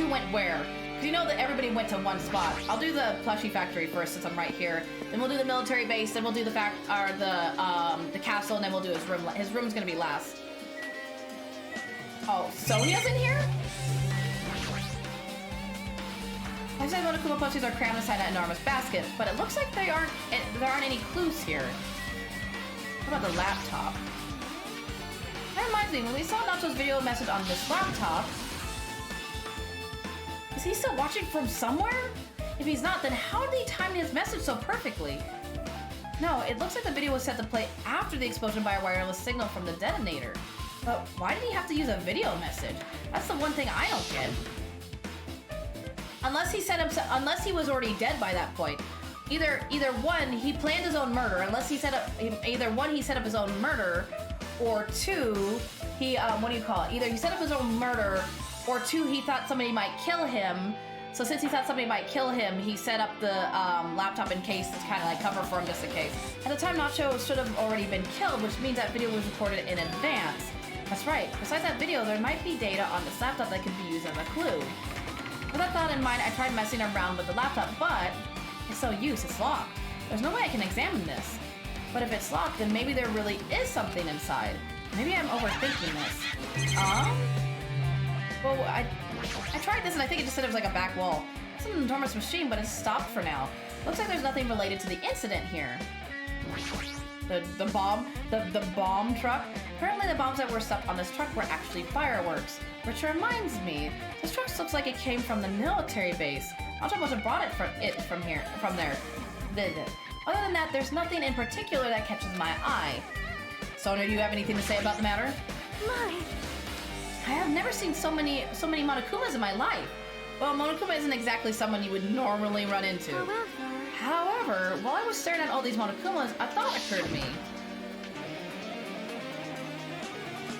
who went where. Because you know that everybody went to one spot. I'll do the plushie factory first since I'm right here. Then we'll do the military base. Then we'll do the castle, and then we'll do his room. His room's gonna be last. Oh, Sonia's in here? I said Monokuma plushies are crammed inside that enormous basket, but it looks like there aren't any clues here. What about the laptop? That reminds me, when we saw Nacho's video message on this laptop, is he still watching from somewhere? If he's not, then how did he time his message so perfectly? No, it looks like the video was set to play after the explosion by a wireless signal from the detonator. But why did he have to use a video message? That's the one thing I don't get. Unless he was already dead by that point. Either one, he planned his own murder. Unless he set up his own murder, or two, he either he set up his own murder, or two, he thought somebody might kill him. So since he thought somebody might kill him, he set up the laptop in case to kind of like cover for him just in case. At the time, Nacho should have already been killed, which means that video was recorded in advance. That's right. Besides that video, there might be data on this laptop that could be used as a clue. With that thought in mind, I tried messing around with the laptop, but it's no use, it's locked. There's no way I can examine this. But if it's locked, then maybe there really is something inside. Maybe I'm overthinking this. Well, I tried this and I think it just said it was like a back wall. It's an enormous machine, but it's stopped for now. Looks like there's nothing related to the incident here. The bomb truck? Apparently the bombs that were stuck on this truck were actually fireworks. Which reminds me, this truck looks like it came from the military base. Nacho must have brought it from there. Other than that, there's nothing in particular that catches my eye. Sonia, do you have anything to say about the matter? I have never seen so many Monokumas in my life. Well, Monokuma isn't exactly someone you would normally run into. However, while I was staring at all these Monokumas, a thought occurred to me.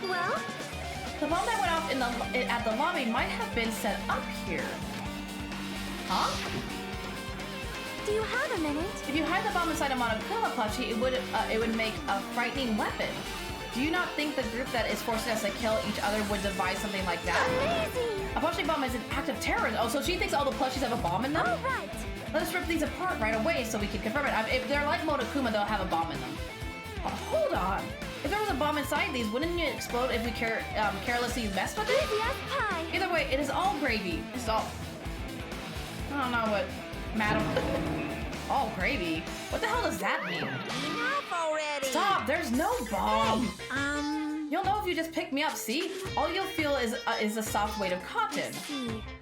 Well? The bomb that went off at the lobby might have been set up here. Huh? Do you have a minute? If you hide the bomb inside a Monokuma plushie, it would make a frightening weapon. Do you not think the group that is forcing us to kill each other would devise something like that? Amazing! A plushie bomb is an act of terror. Oh, so she thinks all the plushies have a bomb in them? All right. Let us rip these apart right away so we can confirm it. If they're like Monokuma, they'll have a bomb in them. Hold on. If there was a bomb inside these, wouldn't it explode if we carelessly messed with it? Yes, pie. Either way, it is all gravy. It's all... I don't know what... Madam... All gravy? What the hell does that mean? Enough already. Stop! There's no bomb! Hey, You'll know if you just pick me up, see? All you'll feel is a soft weight of cotton.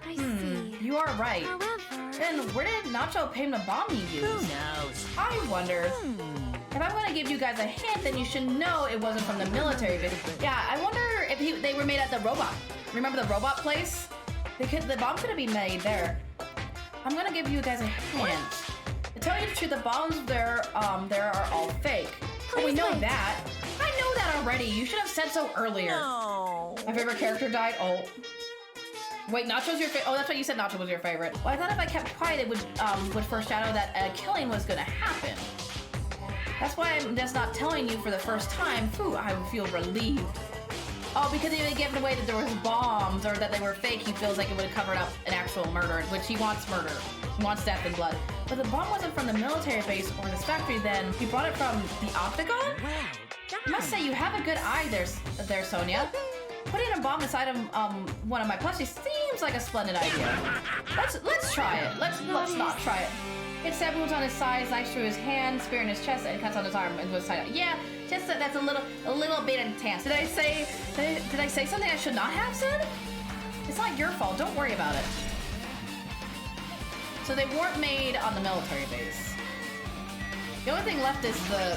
I see. You are right. However... Then where did Nacho pay the bomb he used? Who knows? I wonder... If I'm gonna give you guys a hint, then you should know it wasn't from the military base. Yeah, I wonder if they were made at the robot. Remember the robot place? The bomb could have been made there. I'm gonna give you guys a hint. To tell you the truth, the bombs there are all fake. But we know that. I know that already. You should have said so earlier. No. My favorite character died. Oh. Wait, Nacho's your favorite? Oh, that's right. You said Nacho was your favorite. Well, I thought if I kept quiet, it would foreshadow that a killing was gonna happen. That's why I'm just not telling you for the first time. Phew, I would feel relieved. Oh, because he had given away that there was bombs or that they were fake, he feels like it would have covered up an actual murder, which he wants murder. He wants death and blood. But the bomb wasn't from the military base or this factory then. He brought it from the Octagon? I must say, you have a good eye there, Sonia. Putting a bomb inside of one of my plushies seems like a splendid idea. Let's try it. Let's not try it. It's 7 wounds on his side, knife through his hand, spear in his chest, and cuts on his arm and his side. Yeah, just that's a little bit intense. Did I say something I should not have said? It's not your fault. Don't worry about it. So they weren't made on the military base. The only thing left is the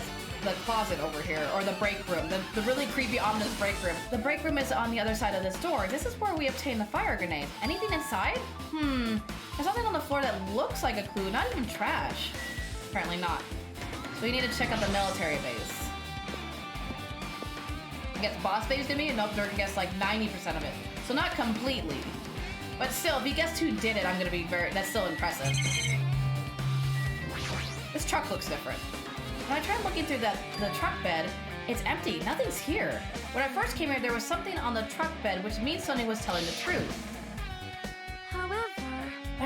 closet over here, or the break room, the really creepy, ominous break room. The break room is on the other side of this door. This is where we obtain the fire grenade. Anything inside? There's something on the floor that looks like a clue, not even trash. Apparently not. So we need to check out the military base. I guess boss base did me? Nope, Dirk guessed like 90% of it. So not completely. But still, if he guessed who did it, I'm gonna be that's still impressive. This truck looks different. When I tried looking through the truck bed, it's empty, nothing's here. When I first came here, there was something on the truck bed, which means Sonia was telling the truth.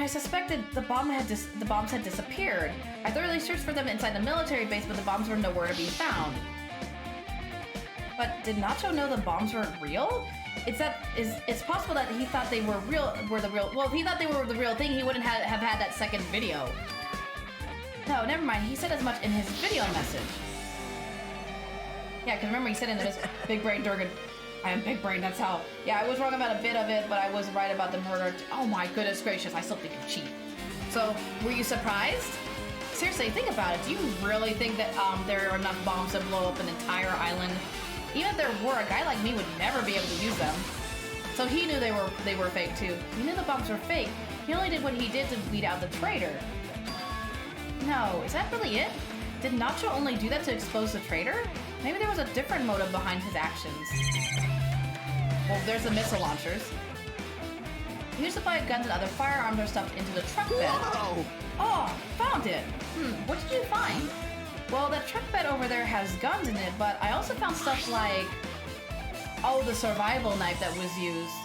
I suspected the bombs had disappeared. I thoroughly searched for them inside the military base, but the bombs were nowhere to be found. But did Nacho know the bombs weren't real? It's possible that he thought they were the real. Well, if he thought they were the real thing, he wouldn't have had that second video. No, never mind. He said as much in his video message. Yeah, because remember he said in this Big Brain Durgan, I am Big Brain, that's how. Yeah, I was wrong about a bit of it, but I was right about the murder. Oh my goodness gracious, I still think you cheat. So, were you surprised? Seriously, think about it. Do you really think that there are enough bombs to blow up an entire island? Even if there were, a guy like me would never be able to use them. So he knew they were fake too. He knew the bombs were fake. He only did what he did to weed out the traitor. No, is that really it? Did Nacho only do that to expose the traitor? Maybe there was a different motive behind his actions. Well, there's the missile launchers. New supply of guns and other firearms are stuffed into the truck bed. Whoa! Oh, found it. What did you find? Well, that truck bed over there has guns in it, but I also found stuff like... Oh, the survival knife that was used.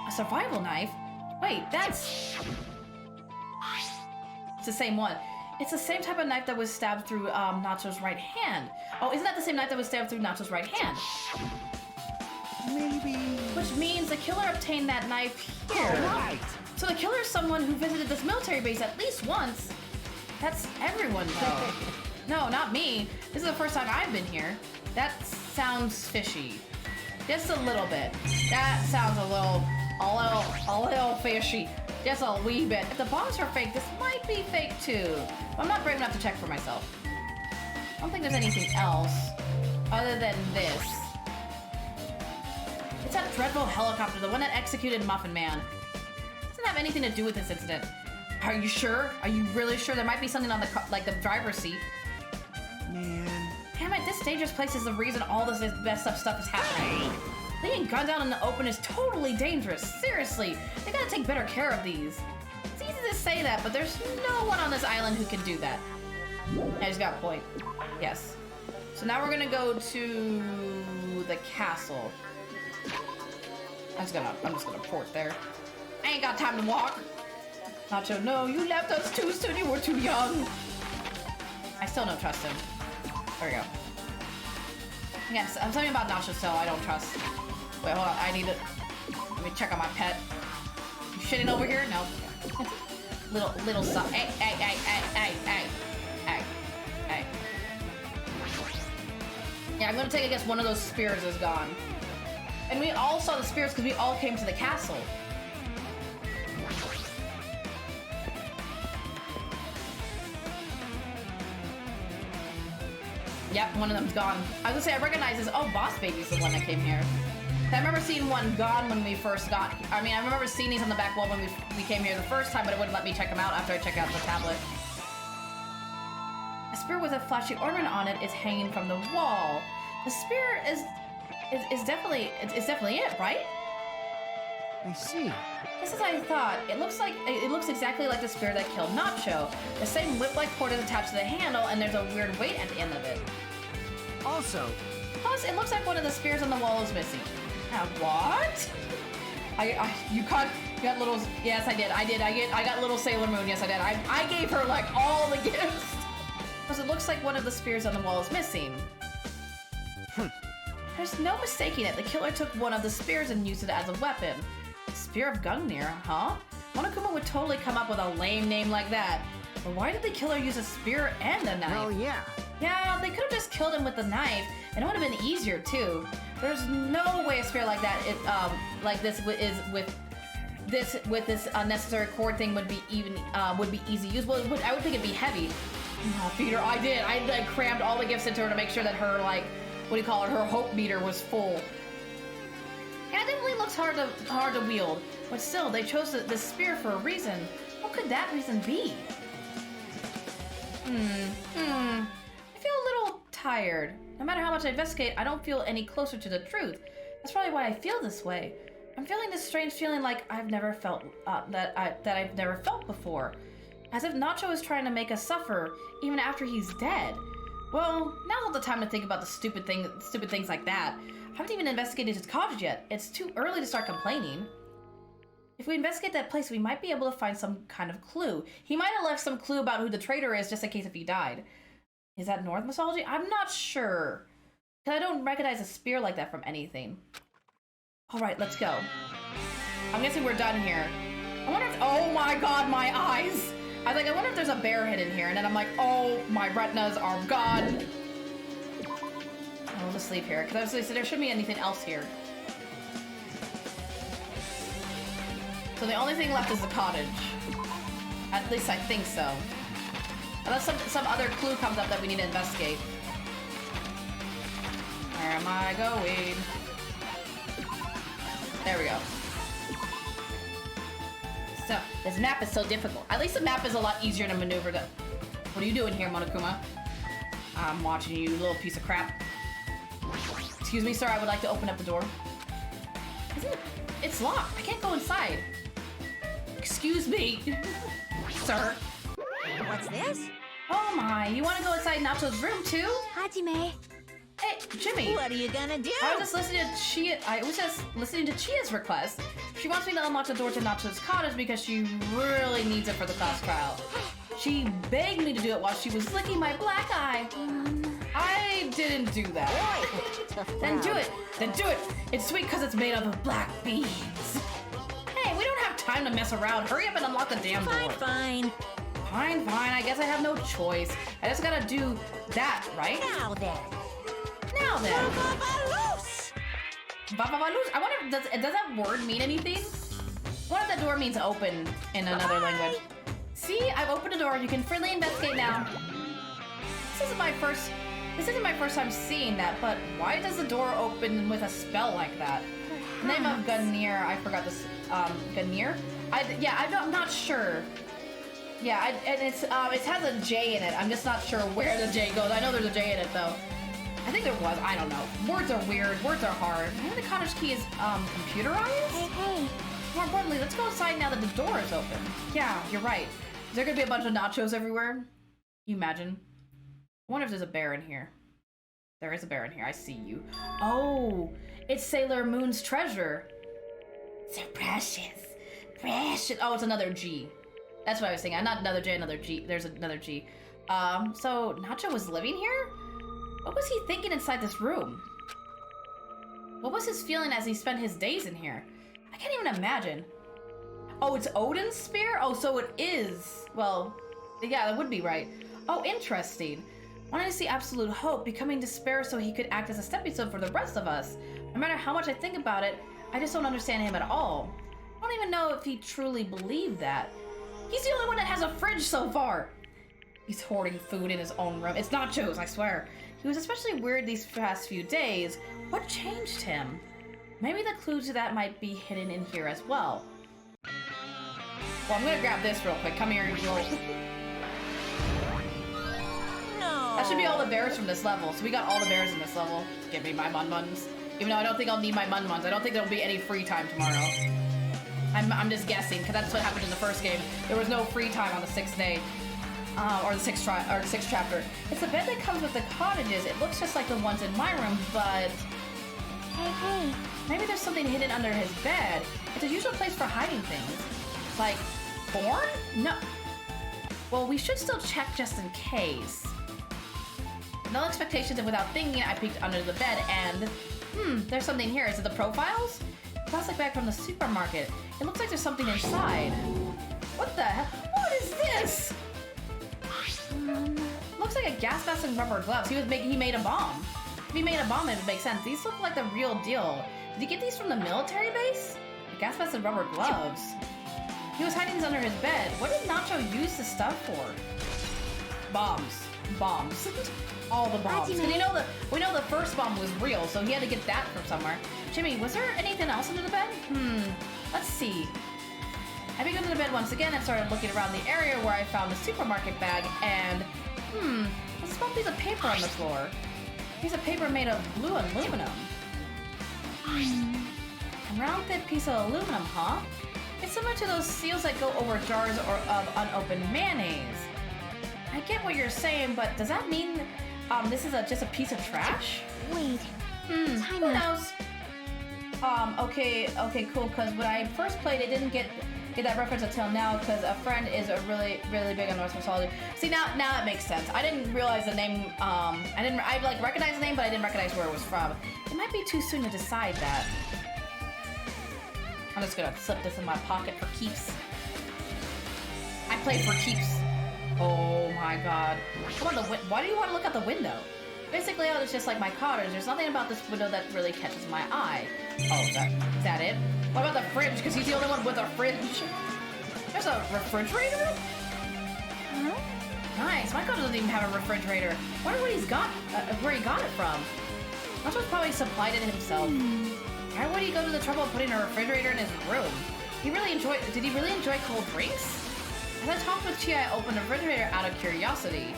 A survival knife? Wait, that's... It's the same one. It's the same type of knife that was stabbed through Nacho's right hand. Oh, isn't that the same knife that was stabbed through Nacho's right hand? Maybe... Which means the killer obtained that knife here. Right! So the killer is someone who visited this military base at least once. That's everyone, though. No, not me. This is the first time I've been here. That sounds fishy. Just a little bit. That sounds a little fishy. Just a wee bit. If the bombs are fake, this might be fake too. But I'm not brave enough to check for myself. I don't think there's anything else other than this. It's that dreadful helicopter, the one that executed Muffin Man. It doesn't have anything to do with this incident. Are you sure? Are you really sure? There might be something on the driver's seat. Man. Damn it, this dangerous place is the reason all this messed up stuff is happening. Leaving guns out in the open is totally dangerous. Seriously, they gotta take better care of these. It's easy to say that, but there's no one on this island who can do that. I just got a point. Yes. So now we're gonna go to the castle. I'm just gonna port there. I ain't got time to walk. Nacho, no, you left us too soon. You were too young. I still don't trust him. There we go. Yes, I'm something about Nacho still I don't trust. Wait, hold on. I need to... Let me check on my pet. You shitting over here? No. little son. Hey. Yeah, I'm gonna take a guess one of those spears is gone. And we all saw the spears because we all came to the castle. Yep, one of them's gone. I was gonna say, I recognize this. Oh, Boss Baby's the one that came here. I remember seeing one gone when we first got... I mean, I remember seeing these on the back wall when we came here the first time, but it wouldn't let me check them out after I checked out the tablet. A spear with a flashy ornament on it is hanging from the wall. The spear is definitely... It's definitely it, right? I see. Just as I thought, it looks exactly like the spear that killed Nacho. The same whip-like cord is attached to the handle, and there's a weird weight at the end of it. Also... Plus, it looks like one of the spears on the wall is missing. Now, what? You got little... Yes, I did. I got little Sailor Moon. Yes, I did. I gave her, like, all the gifts. Because it looks like one of the spears on the wall is missing. There's no mistaking it. The killer took one of the spears and used it as a weapon. Spear of Gungnir, huh? Monokuma would totally come up with a lame name like that. But why did the killer use a spear and a knife? Well, yeah. Yeah, they could have just killed him with the knife, and it would have been easier too. There's no way a spear like that, like this with this unnecessary cord thing would be easy use. Well, I would think it'd be heavy. Oh, Peter, I like crammed all the gifts into her to make sure that her her hope meter was full. Yeah, it definitely looks hard to wield, but still, they chose this spear for a reason. What could that reason be? I feel a little tired. No matter how much I investigate, I don't feel any closer to the truth. That's probably why I feel this way. I'm feeling this strange feeling like I've never felt that I've never felt before, as if Nacho is trying to make us suffer even after he's dead. Well, now's not the time to think about the stupid things like that. I haven't even investigated his cottage yet. It's too early to start complaining. If we investigate that place, we might be able to find some kind of clue. He might have left some clue about who the traitor is just in case if he died. Is that North mythology? I'm not sure. Because I don't recognize a spear like that from anything. Alright, let's go. I'm guessing we're done here. I wonder if... Oh my god, my eyes! I was like, I wonder if there's a bear hidden here. And then I'm like, oh, my retinas are gone. I'll just sleep here. Because I was like, there shouldn't be anything else here. So the only thing left is the cottage. At least I think so. Unless some other clue comes up that we need to investigate. Where am I going? There we go. So, this map is so difficult. At least the map is a lot easier to maneuver to... What are you doing here, Monokuma? I'm watching you, little piece of crap. Excuse me, sir, I would like to open up the door. Isn't it? It's locked. I can't go inside. Excuse me, sir. What's this? Oh my, you want to go inside Nacho's room too? Hajime. Hey, Jimmy. What are you gonna do? I was just listening to Chia's request. She wants me to unlock the door to Nacho's cottage because she really needs it for the class trial. She begged me to do it while she was licking my black eye. I didn't do that. Then do it. Then do it. It's sweet because it's made up of black beans. Hey, we don't have time to mess around. Hurry up and unlock the damn door. Fine. Fine. I guess I have no choice. I just gotta do that, right? Now then. Bababaloosh. I wonder, does that word mean anything? What if that door means open in another language? See, I've opened a door. You can freely investigate now. This isn't my first time seeing that, but why does the door open with a spell like that? Name of Gunir, I forgot this. Gunir? I'm not sure. Yeah, and it has a J in it. I'm just not sure where the J goes. I know there's a J in it though. I think there was. I don't know. Words are weird. Words are hard. Maybe the cottage key is computerized. Hey. More importantly, let's go outside now that the door is open. Yeah, you're right. Is there gonna be a bunch of nachos everywhere? Can you imagine? I wonder if there's a bear in here. There is a bear in here. I see you. Oh, it's Sailor Moon's treasure. So precious. Oh, it's another G. That's what I was thinking. Not another J, another G. There's another G. So Nacho was living here? What was he thinking inside this room? What was his feeling as he spent his days in here? I can't even imagine. Oh, it's Odin's spear? Oh, so it is. Well, yeah, that would be right. Oh, interesting. Wanting to see absolute hope, becoming despair so he could act as a stepping stone for the rest of us. No matter how much I think about it, I just don't understand him at all. I don't even know if he truly believed that. He's the only one that has a fridge so far. He's hoarding food in his own room. It's nachos, I swear. He was especially weird these past few days. What changed him? Maybe the clue to that might be hidden in here as well. Well, I'm gonna grab this real quick. Come here, you little... No. That should be all the bears from this level. So we got all the bears in this level. Give me my mun-muns. Even though I don't think I'll need my mun-muns. I don't think there'll be any free time tomorrow. I'm just guessing, because that's what happened in the first game. There was no free time on the 6th day. Or the sixth chapter. It's the bed that comes with the cottages. It looks just like the ones in my room, but... Hey. Maybe there's something hidden under his bed. It's a usual place for hiding things. Like, porn? No. Well, we should still check just in case. No expectations, and without thinking, I peeked under the bed and... there's something here. Is it the profiles? Plastic bag from the supermarket. It looks like there's something inside. What the hell? What is this? Looks like a gas mask and rubber gloves. He made a bomb. If he made a bomb, it would make sense. These look like the real deal. Did he get these from the military base? The gas mask and rubber gloves. He was hiding these under his bed. What did Nacho use this stuff for? Bombs. All the bombs. Because we know the first bomb was real, so he had to get that from somewhere. Jimmy, was there anything else under the bed? Let's see. I began to the bed once again and started looking around the area where I found the supermarket bag and, a small piece of paper on the floor. A piece of paper made of blue aluminum. A round thin piece of aluminum, huh? It's similar to those seals that go over jars of unopened mayonnaise. I get what you're saying, but does that mean this is just a piece of trash? Wait. Who knows? Okay, cool. Because when I first played, it didn't get that reference until now. Because a friend is a really big on Norse mythology. See, now it makes sense. I didn't realize the name. I like recognized the name, but I didn't recognize where it was from. It might be too soon to decide that. I'm just gonna slip this in my pocket for keeps. I play for keeps. Oh my god. Why do you want to look out the window? Basically, it's just like my cottage. There's nothing about this window that really catches my eye. Oh, is that it? What about the fridge? Because he's the only one with a fridge. There's a refrigerator? Huh? Nice. My cottage doesn't even have a refrigerator. Wonder what he's got, where he got it from. That's probably supplied it himself. Why would he go to the trouble of putting a refrigerator in his room? Did he really enjoy cold drinks? As I talked with Chi, I opened the refrigerator out of curiosity.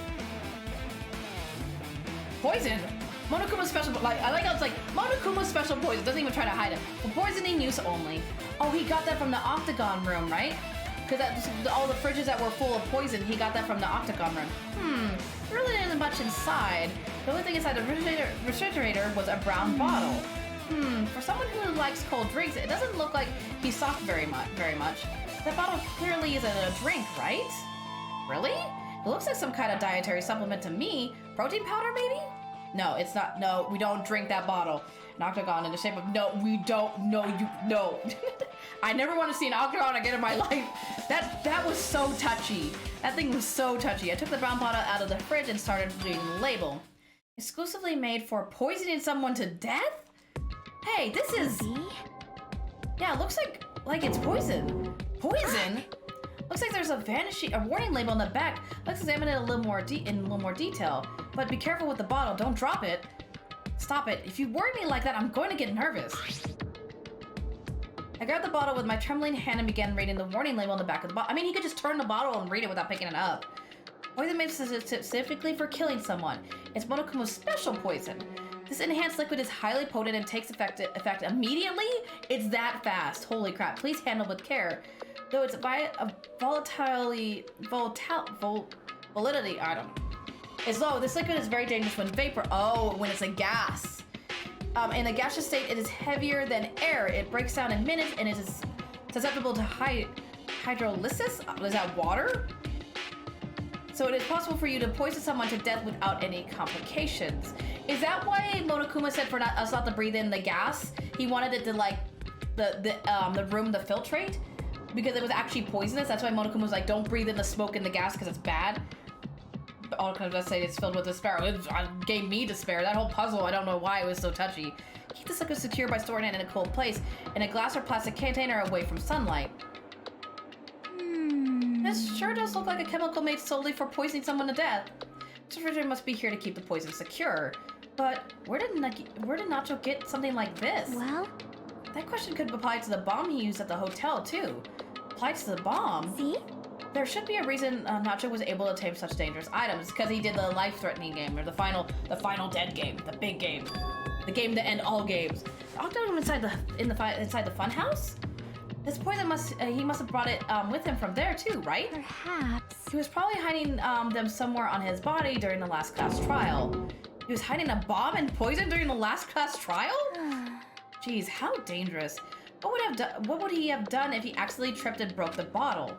Poison! Monokuma's special, I like how it's like, Monokuma's special poison, doesn't even try to hide it. For poisoning use only. Oh, he got that from the Octagon room, right? Because all the fridges that were full of poison, he got that from the Octagon room. There really isn't much inside. The only thing inside the refrigerator was a brown bottle. For someone who likes cold drinks, it doesn't look like he soft very much. That bottle clearly isn't a drink, right? Really? It looks like some kind of dietary supplement to me. Protein powder, maybe? No, it's not. No, we don't drink that bottle. An octagon in the shape of... No, we don't. No. I never want to see an octagon again in my life. That was so touchy. That thing was so touchy. I took the brown bottle out of the fridge and started reading the label. Exclusively made for poisoning someone to death? Hey, this is... Yeah, it looks like it's poison. Poison? Looks like there's a warning label on the back. Let's examine it in a little more detail. But be careful with the bottle. Don't drop it. Stop it. If you worry me like that, I'm going to get nervous. I grabbed the bottle with my trembling hand and began reading the warning label on the back of the bottle. I mean, he could just turn the bottle and read it without picking it up. Poison made specifically for killing someone. It's Monokuma's special poison. This enhanced liquid is highly potent and takes effect immediately. It's that fast. Holy crap. Please handle with care. Though it's volatility, I don't know. It's low. This liquid is very dangerous when when it's a gas. In a gaseous state, it is heavier than air. It breaks down in minutes and it is susceptible to hydrolysis. Is that water? So it is possible for you to poison someone to death without any complications. Is that why Monokuma said for us not to breathe in the gas? He wanted it to the room to filtrate? Because it was actually poisonous. That's why Monokuma was like, don't breathe in the smoke and the gas because it's bad. All because I say it's filled with despair. It gave me despair. That whole puzzle, I don't know why it was so touchy. Keep this liquid secure by storing it in a cold place, in a glass or plastic container away from sunlight. This sure does look like a chemical made solely for poisoning someone to death. This refrigerator must be here to keep the poison secure. But where did Nacho get something like this? Well? That question could apply to the bomb he used at the hotel, too. Applied to the bomb? See? There should be a reason Nacho was able to tame such dangerous items. Because he did the life-threatening game, or the final dead game, the big game. The game to end all games. The octagon inside the funhouse? This poison he must have brought it with him from there, too, right? Perhaps. He was probably hiding them somewhere on his body during the last class trial. He was hiding a bomb and poison during the last class trial? Jeez, how dangerous. What would he have done if he accidentally tripped and broke the bottle?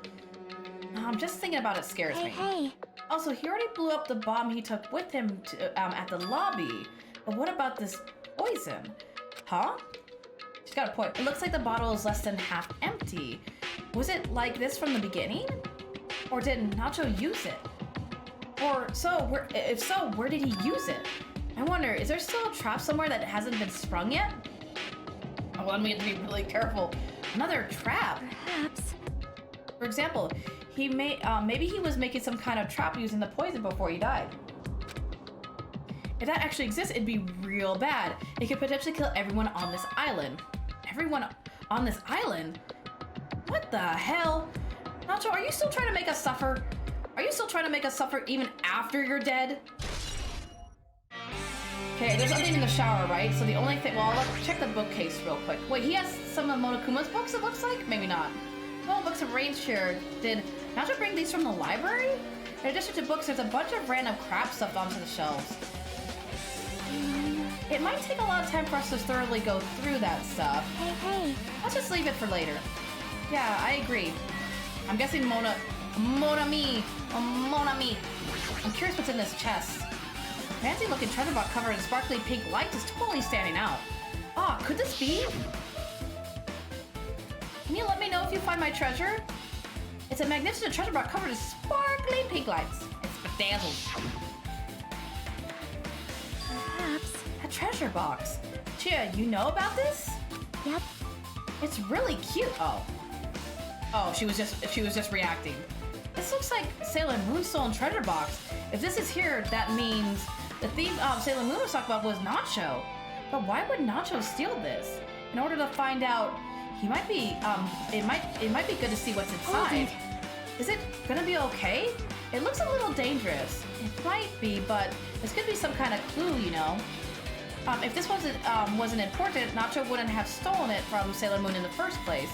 Just thinking about it scares me. Hey. Also, he already blew up the bomb he took with him at the lobby. But what about this poison? Huh? She's got a point. It looks like the bottle is less than half empty. Was it like this from the beginning? Or did Nacho use it? If so, where did he use it? I wonder, is there still a trap somewhere that hasn't been sprung yet? I want me to be really careful. Another trap. Perhaps. For example, maybe he was making some kind of trap using the poison before he died. If that actually exists, it'd be real bad. It could potentially kill everyone on this island. Everyone on this island? What the hell? Nacho, are you still trying to make us suffer? Are you still trying to make us suffer even after you're dead? Okay, there's nothing in the shower, right? So the only thing, well, let's check the bookcase real quick. Wait, he has some of Monokuma's books, it looks like? Maybe not. Well, books arranged here. Did Nacho bring these from the library? In addition to books, there's a bunch of random crap stuff onto the shelves. it might take a lot of time for us to thoroughly go through that stuff. Hey. Let's just leave it for later. Yeah, I agree. I'm guessing Mona Me. I'm curious what's in this chest. Fancy looking treasure box covered in sparkly pink lights is totally standing out. Ah, could this be? Can you let me know if you find my treasure? It's a magnificent treasure box covered in sparkly pink lights. It's bedazzled. Perhaps. A treasure box. Chia, you know about this? Yep. It's really cute. Oh, she was just reacting. This looks like Sailor Moon's stolen treasure box. If this is here, that means the thief Sailor Moon was talking about was Nacho. But why would Nacho steal this? In order to find out, he might be it might be good to see what's inside. Is it gonna be okay? It looks a little dangerous. It might be, but this could be some kind of clue, you know. If this wasn't important, Nacho wouldn't have stolen it from Sailor Moon in the first place.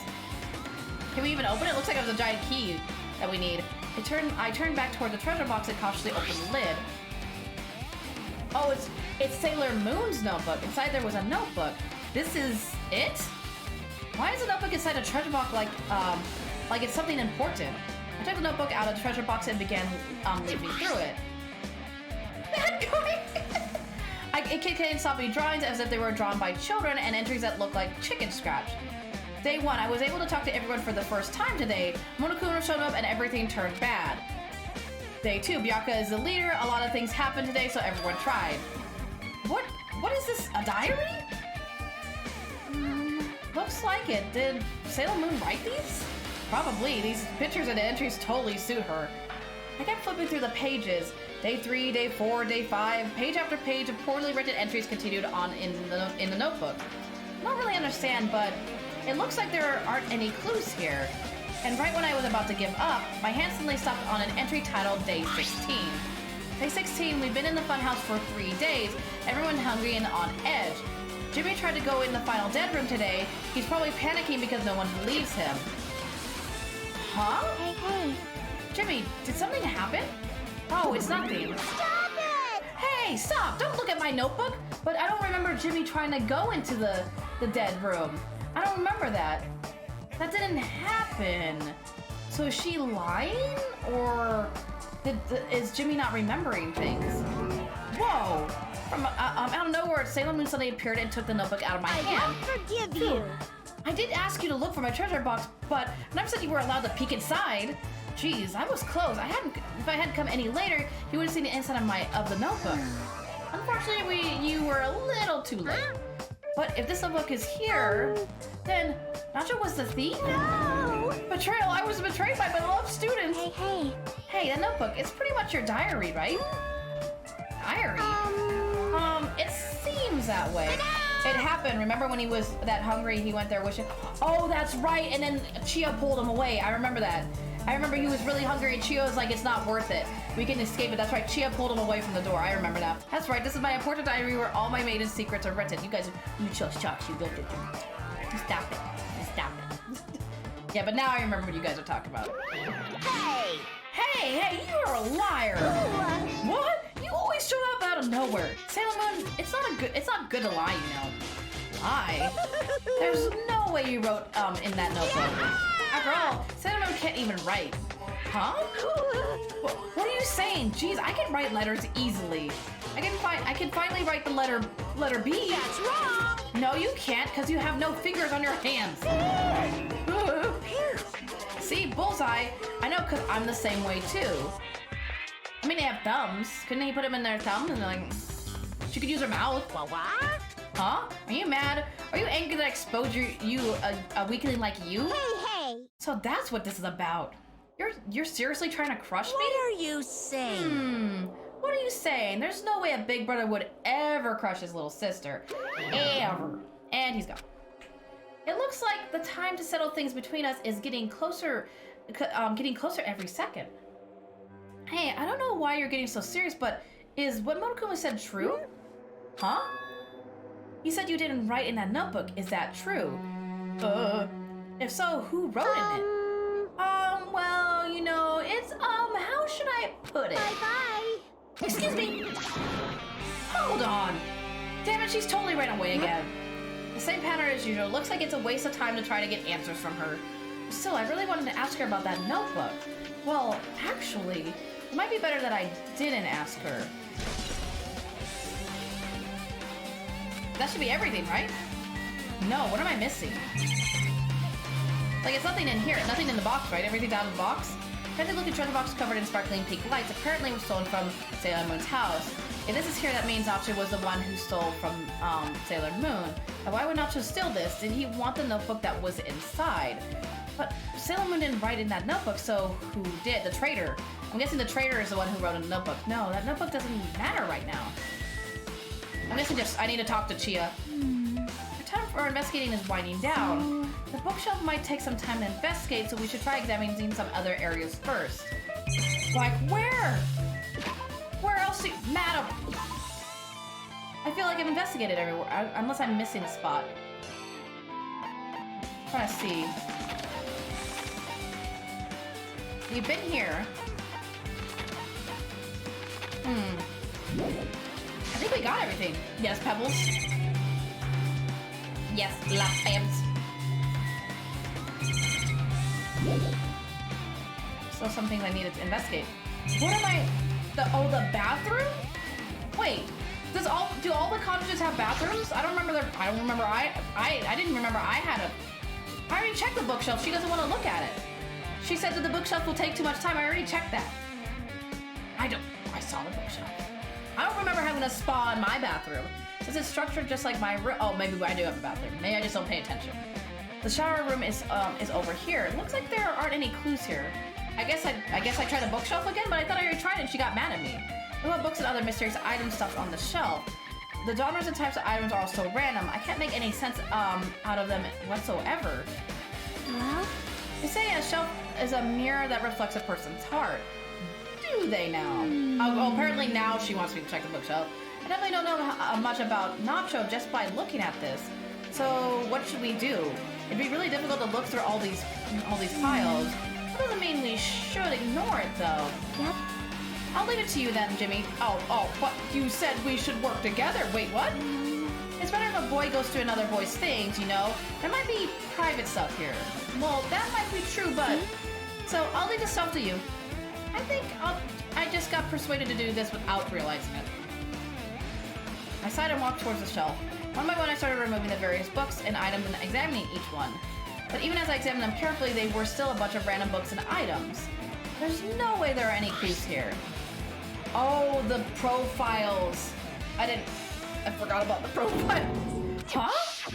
Can we even open it? It looks like it was a giant key that we need. I turned back toward the treasure box and cautiously opened the lid. Oh, it's Sailor Moon's notebook. Inside there was a notebook. This is it? Why is a notebook inside a treasure box like it's something important? I took the notebook out of the treasure box and began leafing through it. It contained sloppy drawings as if they were drawn by children and entries that looked like chicken scratch. Day 1, I was able to talk to everyone for the first time today. Monokuma showed up and everything turned bad. Day 2, Byakuya is the leader. A lot of things happened today, so everyone tried. What is this, a diary? Looks like it. Did Sailor Moon write these? Probably. These pictures and entries totally suit her. I kept flipping through the pages. Day 3, day 4, day 5, page after page of poorly written entries continued on in the notebook. I don't really understand, but it looks like there aren't any clues here. And right when I was about to give up, my hand suddenly stopped on an entry titled Day 16. Day 16, we've been in the funhouse for 3 days, everyone hungry and on edge. Jimmy tried to go in the final dead room today. He's probably panicking because no one believes him. Huh? Hey. Jimmy, did something happen? Oh, it's nothing. Stop it! Hey, stop! Don't look at my notebook! But I don't remember Jimmy trying to go into the dead room. I don't remember that. That didn't happen. So is she lying? Or is Jimmy not remembering things? Whoa! From out of nowhere, Sailor Moon suddenly appeared and took the notebook out of my hand. I won't forgive you. I did ask you to look for my treasure box, but never said you were allowed to peek inside. Jeez, I was close. If I hadn't come any later, you would have seen the inside of the notebook. Unfortunately, you were a little too late. But if this notebook is here, then Nacho was the thief? No! Betrayal! I was betrayed by my beloved students! Hey. Hey, that notebook, it's pretty much your diary, right? Diary? It seems that way. It happened. Remember when he was that hungry, he went there wishing, oh, that's right, and then Chia pulled him away. I remember that. I remember he was really hungry and Chia was like, it's not worth it. We can escape it. That's right, Chia pulled him away from the door. I remember that. That's right, this is my important diary where all my maiden secrets are written. You guys, you just shucks, you go. Stop it. Stop it. Yeah, but now I remember what you guys are talking about. Hey, you're a liar. What? You always show up out of nowhere. Sailor Moon, it's not good to lie, you know. Lie? There's no way you wrote in that notebook. After all, Sailor Moon can't even write. Huh? What are you saying? Jeez, I can write letters easily. I can finally write the letter B. That's wrong. No, you can't, because you have no fingers on your hands. See, bullseye. I know, because I'm the same way too. I mean, they have thumbs. Couldn't he put them in their thumbs and like, she could use her mouth? What? Huh? Are you mad? Are you angry that I exposed you a weakling like you? Hey. So that's what this is about. You're seriously trying to crush me? What are you saying? What are you saying? There's no way a big brother would ever crush his little sister. Ever. And he's gone. It looks like the time to settle things between us is getting closer every second. Hey, I don't know why you're getting so serious, but is what Monokuma said true? Huh? He said you didn't write in that notebook. Is that true? If so, who wrote in it? Well, you know, it's, how should I put it? Bye-bye. Excuse me. Hold on. Damn it, she's totally ran away again. The same pattern as usual. Looks like it's a waste of time to try to get answers from her. Still, I really wanted to ask her about that notebook. Well, actually, it might be better that I didn't ask her. That should be everything, right? No, what am I missing? Like, it's nothing in here. Nothing in the box, right? Everything's out of the box? Fancy-looking treasure box covered in sparkling pink lights apparently was stolen from Sailor Moon's house. If this is here, that means Nacho was the one who stole from Sailor Moon. Now, why would Nacho steal this? Did he want the notebook that was inside? But Sailor Moon didn't write in that notebook, so who did? The traitor. I'm guessing the traitor is the one who wrote in the notebook. No, that notebook doesn't matter right now. I'm guessing I need to talk to Chia. The time for investigating is winding down. The bookshelf might take some time to investigate, so we should try examining some other areas first. Like where? Where else Madam! I feel like I've investigated everywhere, unless I'm missing a spot. I'm trying to see. You've been here. I think we got everything. Yes, Pebbles. Yes, La Pebbles. Still some things I needed to investigate. What am I? The bathroom? Wait, do all the cottages have bathrooms? I don't remember I didn't remember I had a. I already checked the bookshelf. She doesn't want to look at it. She said that the bookshelf will take too much time. I already checked that. I saw the bookshelf. I don't remember having a spa in my bathroom. Since it's structured just like my room. Oh, maybe I do have a bathroom. Maybe I just don't pay attention. The shower room is over here. It looks like there aren't any clues here. I guess I tried the bookshelf again, but I thought I already tried it and she got mad at me. What about books and other mysterious items stuffed on the shelf? The genres and types of items are all so random. I can't make any sense out of them whatsoever. Well? They say a shelf is a mirror that reflects a person's heart. Do they now? Oh, apparently now she wants me to check the bookshelf. I definitely don't know much about Nacho just by looking at this. So what should we do? It'd be really difficult to look through all these files. That doesn't mean we should ignore it, though. Yep. I'll leave it to you then, Jimmy. Oh, but you said we should work together. Wait, what? It's better if a boy goes to another boy's things, you know? There might be private stuff here. Well, that might be true, but... So, I'll leave the stuff to you. I think I just got persuaded to do this without realizing it. I sighed and walked towards the shelf. One by one, I started removing the various books and items and examining each one. But even as I examined them carefully, they were still a bunch of random books and items. There's no way there are any clues here. Oh, the profiles. I forgot about the profiles. Huh?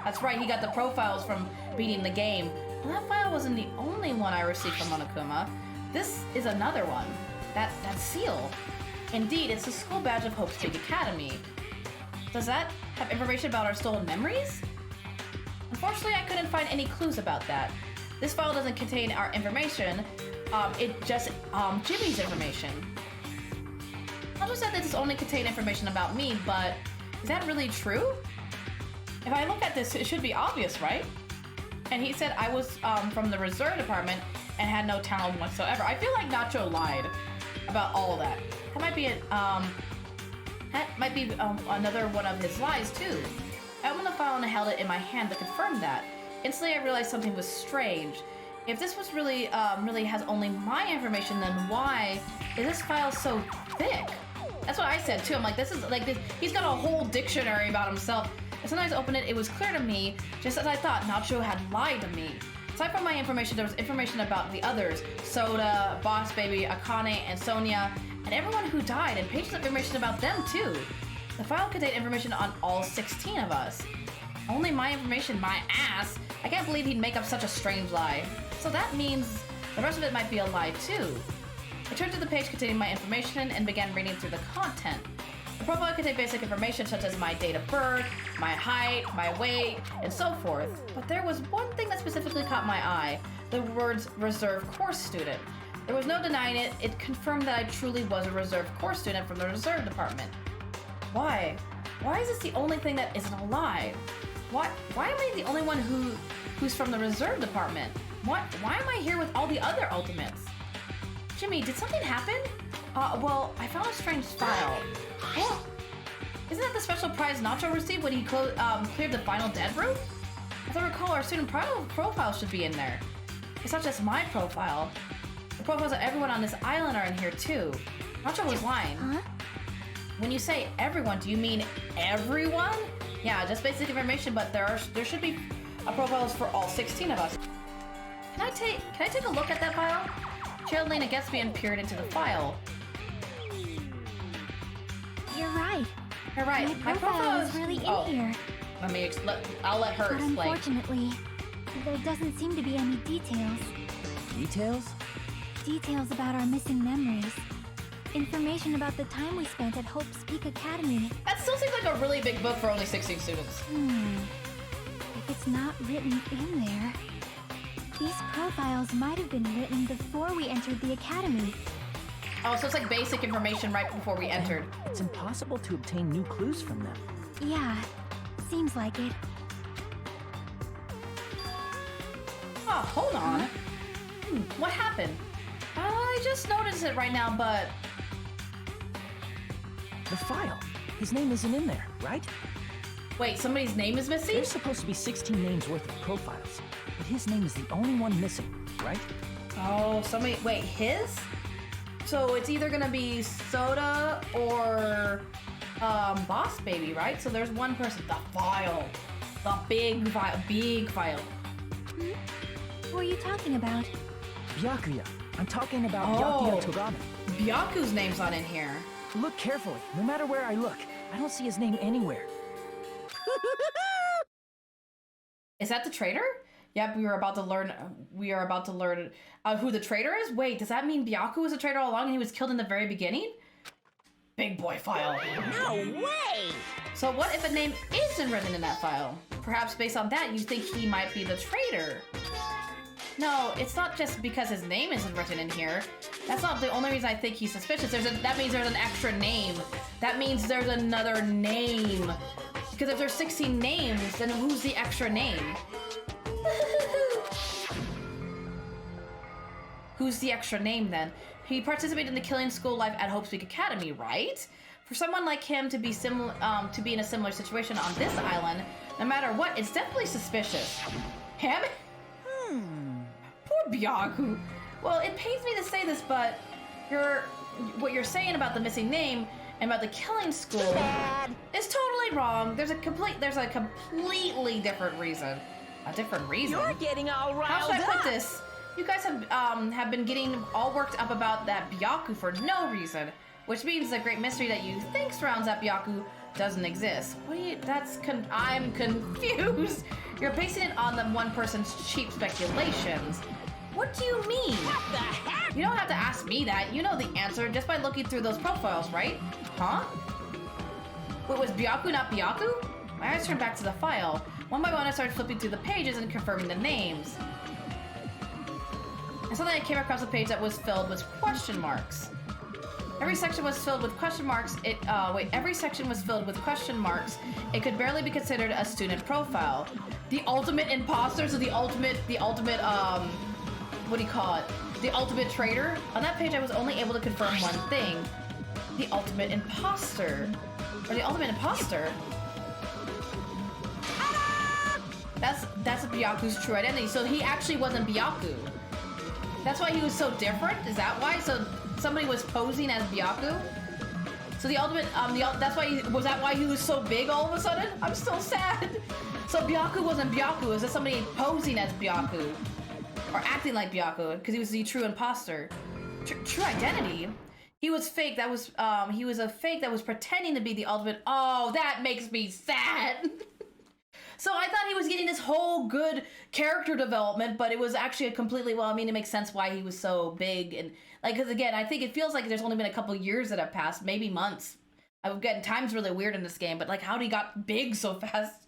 That's right, he got the profiles from beating the game. Well, that file wasn't the only one I received from Monokuma. This is another one. That seal. Indeed, it's the school badge of Hope's Big Academy. Does that have information about our stolen memories? Unfortunately, I couldn't find any clues about that. This file doesn't contain our information. It just, Jimmy's information. Nacho said that this only contained information about me, but is that really true? If I look at this, it should be obvious, right? And he said I was from the reserve department and had no talent whatsoever. I feel like Nacho lied about all of that. That might be another one of his lies too. I opened the file and held it in my hand to confirm that. Instantly, I realized something was strange. If this was really has only my information, then why is this file so thick? That's what I said too. I'm like, this is like this. He's got a whole dictionary about himself. As soon as I opened it, it was clear to me, just as I thought, Nacho had lied to me. Aside from my information, there was information about the others: Soda, Boss Baby, Akane, and Sonia, and everyone who died, and pages of information about them too. The file contained information on all 16 of us. Only my information, my ass. I can't believe he'd make up such a strange lie. So that means the rest of it might be a lie too. I turned to the page containing my information and began reading through the content. The profile contained basic information such as my date of birth, my height, my weight, and so forth. But there was one thing that specifically caught my eye: the words reserve course student. There was no denying it. It confirmed that I truly was a reserve course student from the reserve department. Why? Why is this the only thing that isn't a lie? Why am I the only one who's from the reserve department? Why am I here with all the other ultimates? Jimmy, did something happen? Well, I found a strange file. Oh, isn't that the special prize Nacho received when he cleared the final dead room? As I recall, our student profile should be in there. It's not just my profile. The profiles of everyone on this island are in here too. Nacho was lying. Huh? When you say everyone, do you mean everyone? Yeah, just basic information, but there should be profiles for all 16 of us. Can I take a look at that file? Jailed Lena gets me and peered into the file. You're right. You're right. My profile is really in here. I'll let her But explain. unfortunately, there doesn't seem to be any details. Details? Details about our missing memories. Information about the time we spent at Hope's Peak Academy. That still seems like a really big book for only 16 students. If it's not written in there, these profiles might have been written before we entered the academy. Oh, so it's like basic information right before we entered. It's impossible to obtain new clues from them. Yeah, seems like it. Oh, hold on. What happened? I just noticed it right now, but... The file. His name isn't in there, right? Wait, somebody's name is missing? There's supposed to be 16 names worth of profiles, but his name is the only one missing, right? Oh, somebody... Wait, his? So it's either gonna be Soda or Boss Baby, right? So there's one person. The file. The big file. Big file. What are you talking about? Byakuya. I'm talking about Oh. Byakuya Togame. Byaku's name's not in here. Look carefully. No matter where I look, I don't see his name anywhere. Is that the traitor? Yep, we are about to learn who the traitor is? Wait, does that mean Byaku was a traitor all along and he was killed in the very beginning? Big boy file. No way! So what if a name isn't written in that file? Perhaps based on that, you think he might be the traitor. No, it's not just because his name isn't written in here. That's not the only reason I think he's suspicious. That means there's an extra name. That means there's another name. Because if there's 16 names, then who's the extra name? Who's the extra name then? He participated in the killing school life at Hope's Peak Academy, right? For someone like him to be in a similar situation on this island, no matter what, it's definitely suspicious. Him? Poor Byaku. Well, it pains me to say this, but what you're saying about the missing name and about the killing school is totally wrong. There's a completely different reason. A different reason? You're getting all riled How should I put this? You guys have been getting all worked up about that Byaku for no reason, which means the great mystery that you think surrounds that Byaku doesn't exist. What do you? I'm confused. You're basing it on the one person's cheap speculations. What do you mean? What the heck? You don't have to ask me that. You know the answer just by looking through those profiles, right? Huh? Wait, was Byaku not Byaku? My eyes turned back to the file. One by one, I started flipping through the pages and confirming the names. And suddenly I came across a page that was filled with question marks. Every section was filled with question marks. Every section was filled with question marks. It could barely be considered a student profile. The ultimate imposter, so the ultimate, what do you call it? The ultimate traitor? On that page, I was only able to confirm one thing. The ultimate imposter. Or the ultimate imposter. That's Byaku's true identity. So he actually wasn't Byaku. That's why he was so different? Is that why? So somebody was posing as Byaku? So the ultimate, was that why he was so big all of a sudden? I'm still sad. So Byaku wasn't Byaku. It was just somebody posing as Byaku. Or acting like Byaku, because he was the true imposter. True identity? He was fake. He was a fake that was pretending to be the ultimate. Oh, that makes me sad. So I thought he was getting this whole good character development, but it was actually a completely, well, I mean, it makes sense why he was so big. And like, because again, I think it feels like there's only been a couple years that have passed, maybe months. I'm getting time's really weird in this game, but like, how'd he got big so fast?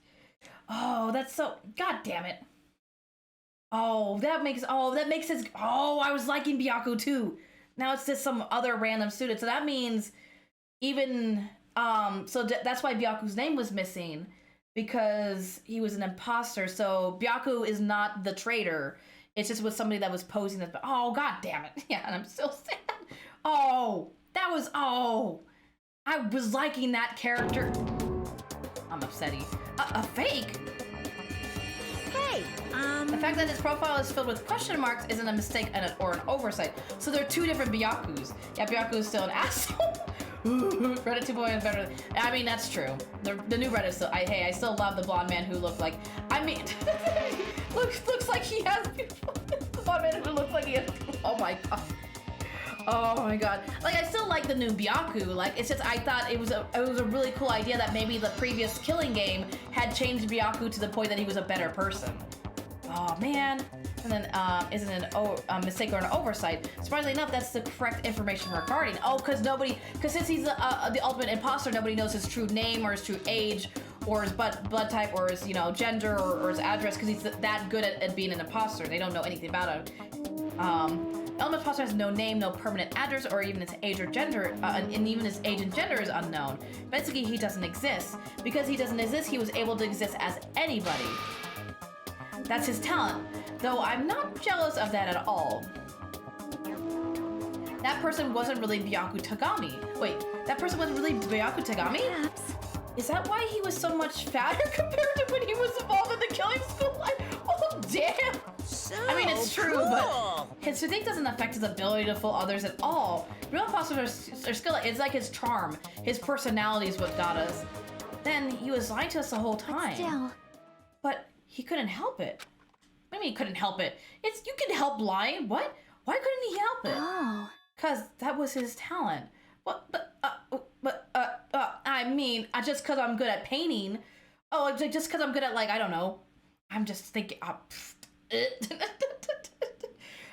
Oh, that's so, god damn it. Oh, that makes sense. Oh, I was liking Byaku too. Now it's just some other random student. So that means even, that's why Byaku's name was missing. Because he was an imposter, so Byaku is not the traitor. It's just with somebody that was posing as. Oh, god damn it! Yeah, and I'm still sad. Oh, I was liking that character. I'm upsetty. A fake? Hey, The fact that his profile is filled with question marks isn't a mistake or an oversight. So there are two different Byakus. Yeah, Byaku is still an asshole. Reddit 2.0 is better. I mean, that's true. The new Reddit still. I still love the blonde man who looked like. I mean, looks like he has. The blonde man who looks like he has. Oh my god. Oh my god. Like, I still like the new Byaku. Like, it's just I thought it was a really cool idea that maybe the previous killing game had changed Byaku to the point that he was a better person. Oh man. And then, isn't it a mistake or an oversight? Surprisingly enough, that's the correct information regarding. Oh, because since he's the ultimate imposter, nobody knows his true name or his true age or his blood type or his, gender or his address because he's that good at being an imposter. They don't know anything about him. The ultimate imposter has no name, no permanent address, or even his age or gender, and even his age and gender is unknown. Basically, he doesn't exist. Because he doesn't exist, he was able to exist as anybody. That's his talent. Though I'm not jealous of that at all. That person wasn't really Byaku Tagami. Wait, that person wasn't really Byaku Tagami? perhaps. Is that why he was so much fatter compared to when he was involved in the killing school? Oh, damn! So I mean, it's true, but cool. his physique doesn't affect his ability to fool others at all. Real imposters are skill. It's like his charm. His personality is what got us. Then he was lying to us the whole time. Still, But he couldn't help it. What do you mean he couldn't help it? You can help lying. What? Why couldn't he help it? oh, Cause that was his talent. I mean, just cause I'm good at painting. Oh, just cause I'm good at, like, I don't know. I'm just thinking.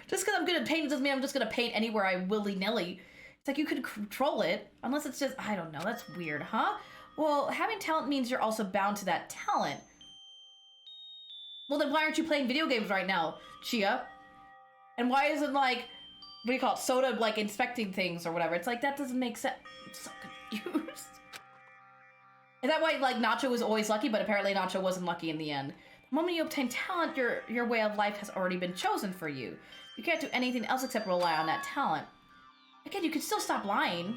Just cause I'm good at painting doesn't mean I'm just gonna paint anywhere I willy-nilly. It's like you can control it, unless it's just, I don't know. That's weird, huh? Well, having talent means you're also bound to that talent. Well, then why aren't you playing video games right now, Chia? And why isn't, like, what do you call it, Soda, like, inspecting things or whatever? It's like, that doesn't make sense. I'm so confused. Is that why, like, Nacho was always lucky, but apparently Nacho wasn't lucky in the end? The moment you obtain talent, your way of life has already been chosen for you. You can't do anything else except rely on that talent. Again, you could still stop lying.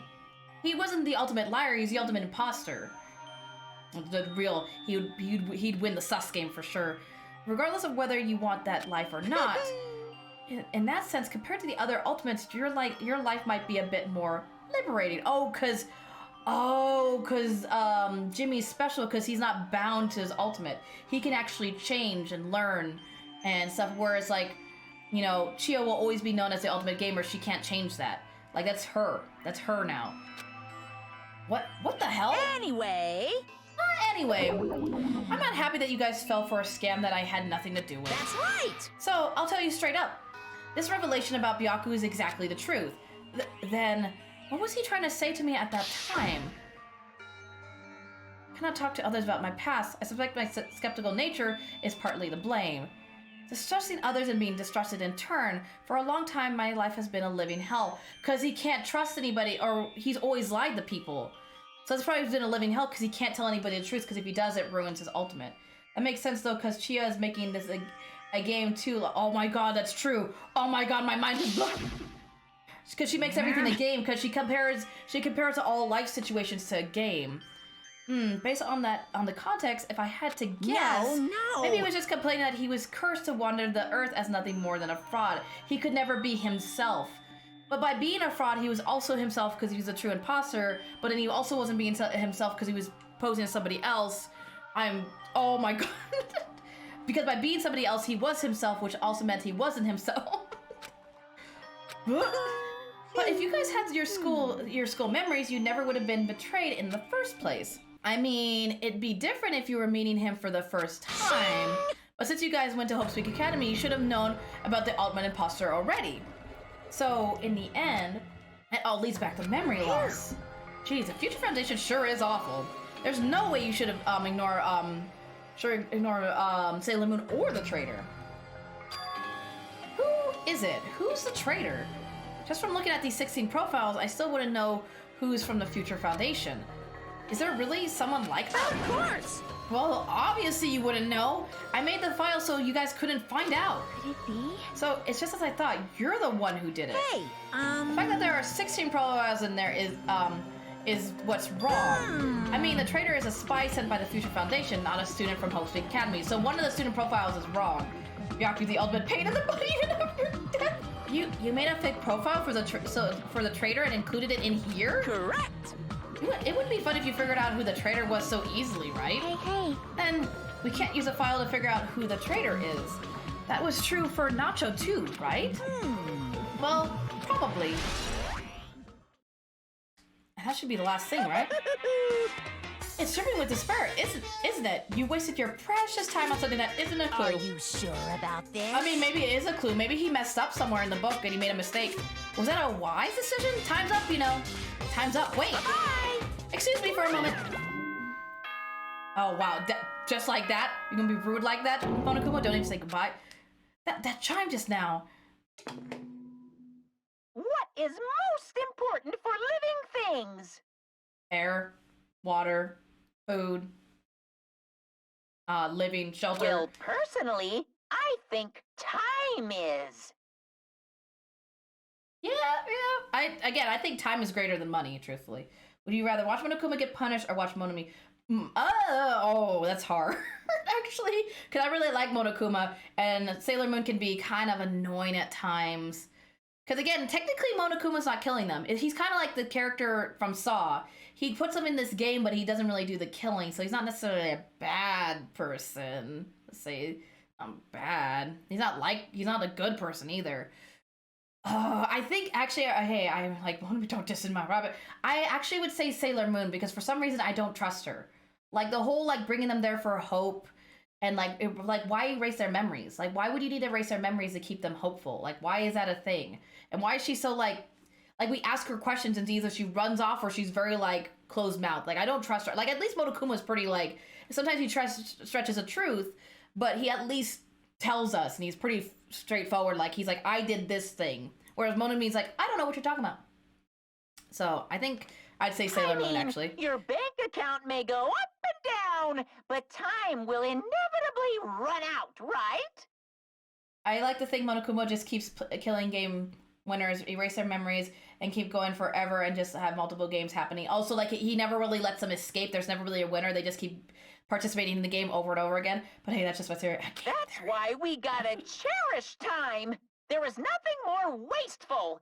He wasn't the ultimate liar, he's the ultimate imposter. The real, he'd win the sus game for sure. Regardless of whether you want that life or not. In that sense, compared to the other ultimates, your life might be a bit more liberating. Cause Jimmy's special because he's not bound to his ultimate. He can actually change and learn and stuff, whereas, like, Chia will always be known as the ultimate gamer. She can't change that. Like, that's her now. What the hell? Anyway, Anyway, I'm not happy that you guys fell for a scam that I had nothing to do with. that's right. So, I'll tell you straight up. This revelation about Byaku is exactly the truth. Then, what was he trying to say to me at that time? I cannot talk to others about my past. I suspect my skeptical nature is partly to blame. Distrusting others and being distrusted in turn. For a long time, my life has been a living hell. Because he can't trust anybody, or he's always lied to people. So it's probably been a living hell because he can't tell anybody the truth, because if he does, it ruins his ultimate. That makes sense, though, because Chia is making this a game, too. Like, oh my god, that's true. Oh my god, my mind is blown. Because she makes everything a game, because she compares all life situations to a game. Based on the context, if I had to guess, No. maybe he was just complaining that he was cursed to wander the earth as nothing more than a fraud. He could never be himself. But by being a fraud, he was also himself because he was a true imposter, but then he also wasn't being himself because he was posing as somebody else. Oh my god. Because by being somebody else, he was himself, which also meant he wasn't himself. But if you guys had your school memories, you never would have been betrayed in the first place. I mean, it'd be different if you were meeting him for the first time. But since you guys went to Hope's Peak Academy, you should have known about the ultimate imposter already. So, in the end, it all leads back to memory loss. Jeez, the Future Foundation sure is awful. There's no way you should have ignored Sailor Moon or the traitor. Who is it? Who's the traitor? Just from looking at these 16 profiles, I still wouldn't know who's from the Future Foundation. Is there really someone like that? Of course. Well, obviously you wouldn't know. I made the file so you guys couldn't find out. could it be? So it's just as I thought. You're the one who did it. Hey, The fact that there are 16 profiles in there is what's wrong. I mean, the traitor is a spy sent by the Future Foundation, not a student from Hope Street Academy. So one of the student profiles is wrong. You have to be the ultimate pain in the butt even after death. You made a fake profile for the traitor and included it in here? Correct. It would be fun if you figured out who the traitor was so easily, right? Hey. Then we can't use a file to figure out who the traitor is. That was true for Nacho too, right? Well, probably. That should be the last thing, right? It's dripping with despair, isn't it? You wasted your precious time on something that isn't a clue. Are you sure about this? I mean, maybe it is a clue. Maybe he messed up somewhere in the book and he made a mistake. Was that a wise decision? Time's up, you know. Time's up. Wait. Bye. Excuse me for a moment. Oh, wow. Just like that? You're gonna be rude like that? Monokuma, don't even say goodbye. That chime just now. What is most important for living things? Air, water, food, living, shelter. Well, personally, I think time is. Yeah. I think time is greater than money, truthfully. Would you rather watch Monokuma get punished or watch Monomi? Oh, that's hard. Actually, because I really like Monokuma, and Sailor Moon can be kind of annoying at times. Because again, technically Monokuma's not killing them. He's kind of like the character from Saw. He puts them in this game, but he doesn't really do the killing, so he's not necessarily a bad person. Let's say, bad. He's not a good person either. I think actually, hey, I'm like, don't diss in my rabbit. I actually would say Sailor Moon because for some reason I don't trust her. Like the whole like bringing them there for hope, and like why erase their memories? Like why would you need to erase their memories to keep them hopeful? Like why is that a thing? And why is she so like we ask her questions and either she runs off or she's very like closed mouth. Like I don't trust her. Like at least Monokuma's pretty like sometimes he stretches the truth, but he at least tells us and he's pretty straightforward. Like he's like I did this thing, whereas Monomi's like I don't know what you're talking about. So I think I'd say Sailor Moon actually. Your bank account may go up and down, but time will inevitably run out, right? I like to think Monokuma just keeps killing game winners, erase their memories, and keep going forever and just have multiple games happening. Also, like, he never really lets them escape. There's never really a winner. They just keep participating in the game over and over again. But hey, that's just my theory. That's why we gotta cherish time. There is nothing more wasteful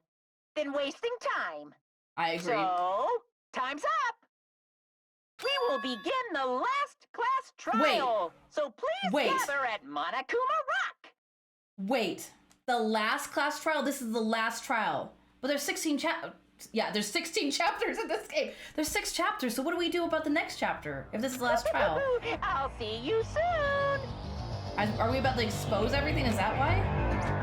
than wasting time. I agree. So, time's up. We will begin the last class trial. So please gather at Monokuma Rock. Wait, the last class trial? This is the last trial. But there's 16 there's 16 chapters in this game. There's 6 chapters, so what do we do about the next chapter if this is the last trial? I'll see you soon. Are we about to expose everything? Is that why?